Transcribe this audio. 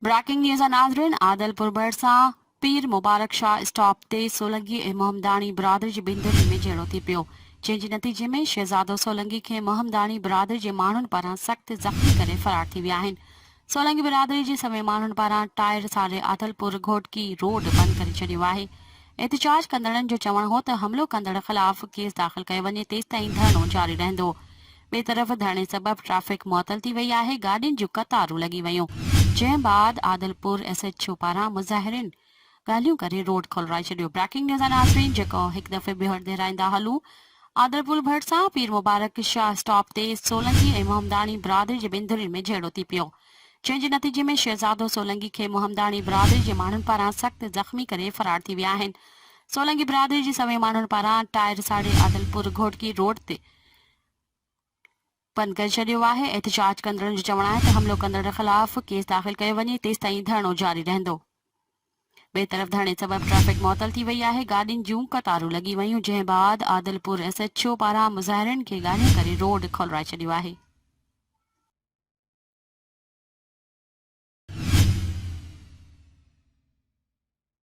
Breaking news नाज़रीन आदलपुर भरिसां पीर Mubarak Shah stop ते सोलंगी ऐं मोहम्मदानी बिरादरी जी बिंदरी में जहिड़ो थी पियो, जंहिं जे नतीजे में शहज़ादो सोलंगी खे मोहम्मदानी बिरादरी जे माण्हुनि पारां सख़्त ज़ख़्मी करे फरार थी विया आहिनि। सोलंगी बिरादरी जे सभई माण्हुनि पारां टायर साड़े आदलपुर घोटकी रोड बंदि करे छॾियो आहे। एहतजाज कंदड़नि जो चवणु हो त हमलो कंदड़ ख़िलाफ़ केस दाख़िल कयो वञे तेसिताईं धरणो जारी रहंदो। ॿिए तरफ़ धरणे सबबि ट्रैफ़िक मुअतल थी वई आहे। गाॾियुनि जूं कतारूं लॻी वयूं, जंहिं बाद आदलपुर SHO पारां मुज़ाहिरीन ॻाल्हियूं करे रोड खोलराए छॾियो। ब्रेकिंग न्यूज़ नाज़रीन जेको हिकु दफ़े ॿियो दोहिराईंदा हलूं। आदलपुर भरिसां पीर मुबारक शाह स्टॉप ते सोलंगी ऐं मोहम्मदानी बिरादरी जे बिंदुनि में जहिड़ो थी पियो, जंहिं जे नतीजे में शहज़ादो सोलंगी खे मोहम्मदानी बिरादरी जे माण्हुनि पारां सख़्त ज़ख़्मी करे फरार थी विया आहिनि। सोलंगी बिरादरी जे सभई माण्हुनि पारां टायर साड़े आदलपुर घोटकी रोड ते बंदि करे छॾियो आहे। एहतजाज कंदड़नि जो चवणु आहे त हमलो कंदड़ ख़िलाफ़ केस दाख़िल कयो वञे तेसिताईं धरणो जारी रहंदो। ॿिए तरफ़ धरणे सबबि ट्रैफ़िक मुअतल थी वई आहे। गाॾियुनि जूं कतारूं लॻी वयूं, जंहिं बाद आदलपुर SHO पारां मुज़ाहिरीन खे ॻाल्हियूं करे रोड खोलराए छॾियो आहे।